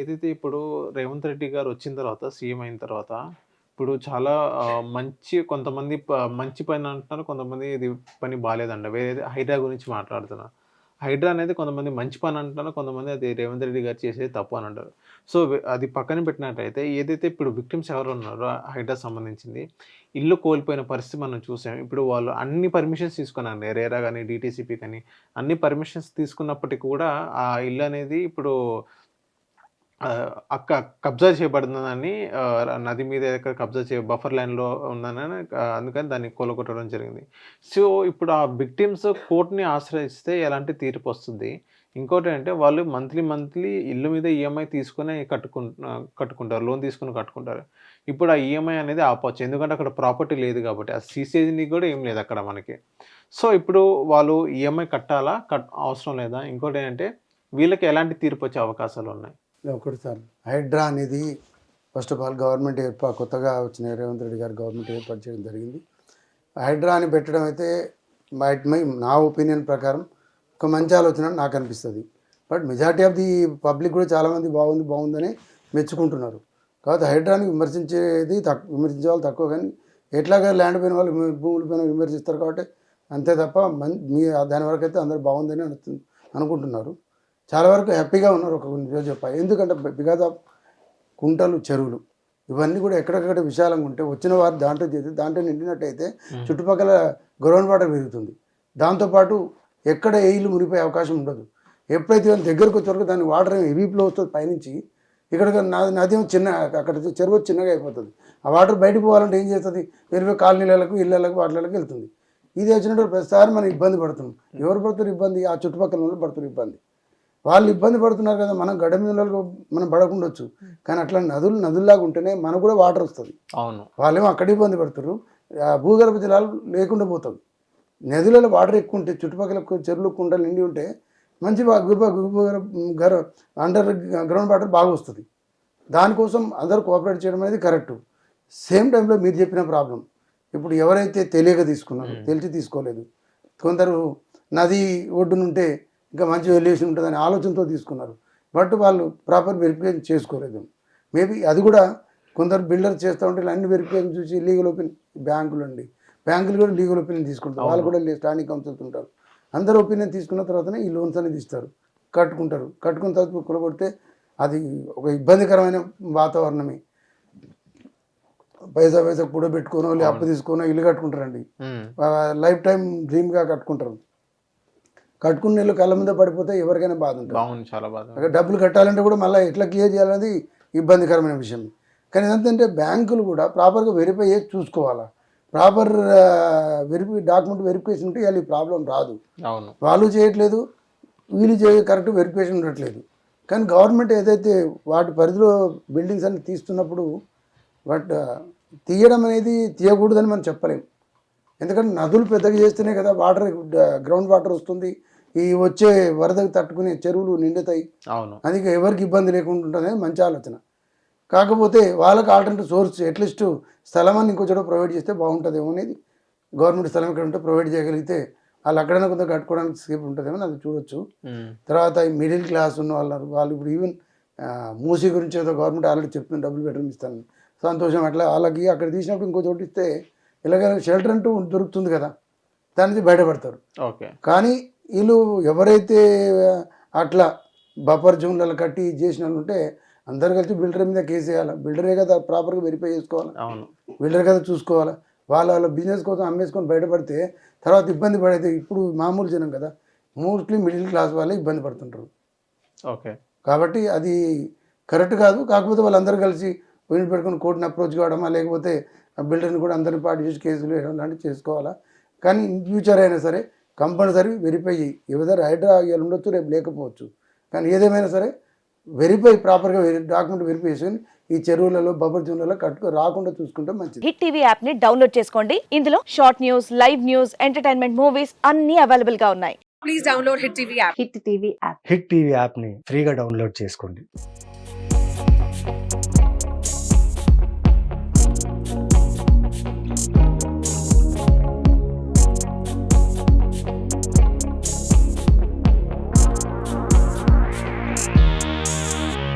ఏదైతే ఇప్పుడు రేవంత్ రెడ్డి గారు వచ్చిన తర్వాత, సీఎం అయిన తర్వాత, ఇప్పుడు చాలా కొంతమంది మంచి పని అంటున్నారు. కొంతమంది ఇది పని బాలేదంట. వేరేది హైడ్రా గురించి మాట్లాడుతున్నారు. హైడ్రా అనేది కొంతమంది మంచి పని అంటున్నారు. కొంతమంది అది రేవంత్ రెడ్డి గారు చేసేది తప్పు అని అంటారు. సో, అది పక్కన పెట్టినట్టయితే ఏదైతే ఇప్పుడు విక్టిమ్స్ ఎవరు ఉన్నారో హైడ్రా సంబంధించింది, ఇల్లు కోల్పోయిన పరిస్థితి మనం చూసాం. ఇప్పుడు వాళ్ళు అన్ని పర్మిషన్స్ తీసుకున్నారు. రేరా గాని, డీటీసీపీ కానీ అన్ని పర్మిషన్స్ తీసుకున్నప్పటికి కూడా ఆ ఇల్లు అనేది ఇప్పుడు కబ్జా చేయబడిందని, నది మీద ఎక్కడ కబ్జా బఫర్ లైన్‌లో ఉందనని, అందుకని దాన్ని కూలగొట్టడం జరిగింది. సో, ఇప్పుడు ఆ విక్టిమ్స్ కోర్ట్‌ని ఆశ్రయిస్తే ఎలాంటి తీర్పొస్తుంది? ఇంకోటేంటంటే వాళ్ళు మంత్లీ ఇల్లు మీద ఈఎంఐ తీసుకొని కట్టుకుంటారు. లోన్ తీసుకొని కట్టుకుంటారు. ఇప్పుడు ఆ ఈఎంఐ అనేది ఆపొచ్చు. ఎందుకంటే అక్కడ ప్రాపర్టీ లేదు కాబట్టి. అది తీసేయనీకి కూడా ఏం లేదక్కడ మనకి. సో, ఇప్పుడు వాళ్ళు ఈఎంఐ కట్టాలా? అవసరం లేదా? ఇంకోటేంటంటే వీళ్ళకి ఎలాంటి తీర్పొచ్చే అవకాశాలున్నాయి? ఒకటి సార్, హైడ్రా అనేది ఫస్ట్ ఆఫ్ ఆల్ గవర్నమెంట్ కొత్తగా వచ్చిన రేవంత్ రెడ్డి గారు గవర్నమెంట్ ఏర్పాటు చేయడం జరిగింది. హైడ్రా అని పెట్టడం అయితే నా ఒపీనియన్ ప్రకారం ఒక మంచి ఆలోచన నాకు అనిపిస్తుంది. But majority of the public కూడా చాలామంది బాగుందని మెచ్చుకుంటున్నారు. కాబట్టి హైడ్రాని విమర్శించే వాళ్ళు తక్కువ, కానీ ఎట్లాగా ల్యాండ్ పైన వాళ్ళు భూముల పైన విమర్శిస్తారు కాబట్టి అంతే తప్ప దాని వరకు అయితే అందరూ బాగుందని అనుకుంటున్నారు. చాలా వరకు హ్యాపీగా ఉన్నారు. ఒక రోజు చెప్పాలి, ఎందుకంటే బికాజ్ ఆఫ్ కుంటలు, చెరువులు ఇవన్నీ కూడా ఎక్కడెక్కడ విశాలంగా ఉంటే వచ్చిన వారు దాంట్లో నిండినట్టయితే చుట్టుపక్కల గ్రౌండ్ వాటర్ పెరుగుతుంది. దాంతోపాటు ఎక్కడ ఏయిలు మునిపోయే అవకాశం ఉండదు. ఎప్పుడైతే దగ్గరకు వచ్చే వరకు దాని వాటర్ హెవీ ఫ్లో వస్తుంది పైనుంచి, ఇక్కడ నది అక్కడ చెరువు చిన్నగా అయిపోతుంది. ఆ వాటర్ బయటకు పోవాలంటే ఏం చేస్తుంది? వేరే కాలనీలకు, ఇళ్ళకు, వాటిలకు వెళ్తుంది. ఇది వచ్చినప్పుడు ప్రతిసారి మనం ఇబ్బంది పడుతున్నాం. ఎవరు పడుతున్నారు ఇబ్బంది? ఆ చుట్టుపక్కల వాళ్ళు పడుతున్నారు ఇబ్బంది. వాళ్ళు ఇబ్బంది పడుతున్నారు కదా, మనం గడ్డ మీద మనం పడకుండొచ్చు, కానీ అట్లా నదుల్లాగా ఉంటేనే మనకు కూడా వాటర్ వస్తుంది. అవును, వాళ్ళేమో అక్కడ ఇబ్బంది పడుతున్నారు. భూగర్భ జలాలు లేకుండా పోతాం. నదులలో వాటర్ ఎక్కువ ఉంటే, చుట్టుపక్కల చెరువులు, కుంటలు నిండి ఉంటే మంచి అండర్ గ్రౌండ్ వాటర్ బాగా వస్తుంది. దానికోసం అందరూ కోఆపరేట్ చేయడం అనేది కరెక్టు. సేమ్ టైంలో మీరు చెప్పిన ప్రాబ్లం, ఇప్పుడు ఎవరైతే తెలియక తీసుకున్నారో, తెలిసి తీసుకోలేదు, కొందరు నది ఒడ్డునుంటే ఇంకా మంచి వెల్యుయేషన్ ఉంటుందని ఆలోచనతో తీసుకున్నారు. బట్ వాళ్ళు ప్రాపర్ వెరిఫికేషన్ చేసుకోలేదు. మేబీ అది కూడా కొందరు బిల్డర్ చేస్తూ ఉంటే అన్ని వెరిఫికేషన్ చూసి లీగల్ ఒపీనియన్, బ్యాంకులు కూడా లీగల్ ఒపీనియన్ తీసుకుంటారు. వాళ్ళు కూడా స్టాండింగ్ కౌన్సిల్స్ ఉంటారు. అందరూ ఒపీనియన్ తీసుకున్న తర్వాతనే ఈ లోన్స్ అనేది ఇస్తారు, కట్టుకున్న తర్వాత కొలగొడితే అది ఒక ఇబ్బందికరమైన వాతావరణమే. పైసా కూడబెట్టుకోనో, అప్పు తీసుకోనో ఇల్లు కట్టుకుంటారండి. లైఫ్ టైం డ్రీమ్గా కట్టుకుంటారు. కట్టుకున్న నెలలు కళ్ళ మీద పడిపోతే ఎవరికైనా బాధ ఉంటుంది. చాలా బాధ. డబ్బులు కట్టాలంటే కూడా మళ్ళీ ఎట్లా క్లియర్ చేయాలనేది ఇబ్బందికరమైన విషయం. కానీ ఏంటంటే బ్యాంకులు కూడా ప్రాపర్గా వెరిఫై చేసి చూసుకోవాలా. ప్రాపర్ డాక్యుమెంట్ వెరిఫికేషన్ ఉంటే వాళ్ళు ఈ ప్రాబ్లం రాదు. వాళ్ళు చేయట్లేదు, వీళ్ళు కరెక్ట్ వెరిఫికేషన్ ఉండట్లేదు. కానీ గవర్నమెంట్ ఏదైతే వాటి పరిధిలో బిల్డింగ్స్ అన్ని తీస్తున్నప్పుడు తీయడం అనేది తీయకూడదని మనం చెప్పలేము. ఎందుకంటే నదులు పెద్దగా చేస్తేనే కదా వాటర్, గ్రౌండ్ వాటర్ వస్తుంది. ఈ వచ్చే వరదకు తట్టుకునే చెరువులు నిండుతాయి. అందుకే ఎవరికి ఇబ్బంది లేకుండా ఉంటుంది, మంచి ఆలోచన. కాకపోతే వాళ్ళకి ఆల్టర్నేటివ్ సోర్స్, అట్లీస్ట్ స్థలమాన్ని ఇంకో చోట ప్రొవైడ్ చేస్తే బాగుంటుందేమో అనేది. గవర్నమెంట్ స్థలం ఎక్కడ ఉంటే ప్రొవైడ్ చేయగలిగితే వాళ్ళు అక్కడైనా కొంత కట్టుకోవడానికి సేఫ్ ఉంటుందేమో అది చూడొచ్చు. తర్వాత మిడిల్ క్లాస్ ఉన్న వాళ్ళు ఇప్పుడు ఈవెన్ మూసీ గురించి ఏదో గవర్నమెంట్ ఆల్రెడీ చెప్తుంది, డబ్బులు బెటర్ ఇస్తాను, సంతోషం. అట్లా వాళ్ళకి అక్కడ తీసినప్పుడు ఇంకో చోటు ఇస్తే ఇలాగ షెల్టర్ అంటూ దొరుకుతుంది కదా, దానికి బయటపడతారు. కానీ వీళ్ళు ఎవరైతే అట్లా బఫర్ జోన్లలో కట్టి చేసిన వాళ్ళు ఉంటే అందరు కలిసి బిల్డర్ మీద కేసు వేయాలి. బిల్డరే కదా ప్రాపర్గా వెరిఫై చేసుకోవాలి, బిల్డర్ కదా చూసుకోవాలి. వాళ్ళ బిజినెస్ కోసం అమ్మేసుకొని బయటపడితే తర్వాత ఇబ్బంది పడేది. ఇప్పుడు మామూలు జనం కదా, మోస్ట్లీ మిడిల్ క్లాస్ వాళ్ళే ఇబ్బంది పడుతుంటారు. కాబట్టి అది కరెక్ట్ కాదు. కాకపోతే వాళ్ళందరూ కలిసి పెట్టుకుని కోర్టుని అప్రోచ్ కావడమా, లేకపోతే ఆ బిల్డర్ని కూడా అందరిని పాటు చేసి కేసులు వేయడం లాంటివి చేసుకోవాలా. కానీ ఇన్ ఫ్యూచర్ అయినా సరే కంపల్సరీ వెరిఫై చేయి. ఏదైనా హైడ్రా ఇవాళ ఉండొచ్చు, రేపు లేకపోవచ్చు, కానీ ఏదేమైనా సరే వెరిఫై, ప్రాపర్గా డాక్యుమెంట్ వెరిఫికేషన్ ఈ చెరువులలో, బఫర్ జోన్లలో రాకుండా చూసుకుంటే మంచిది. హిట్ టీవీ యాప్ ని డౌన్లోడ్ చేసుకోండి. ఇందులో short news, live news, entertainment movies అన్ని అవైలబుల్ గా ఉన్నాయి. Please download hit TV app. Hit TV app ని ఫ్రీగా డౌన్లోడ్ చేసుకోండి.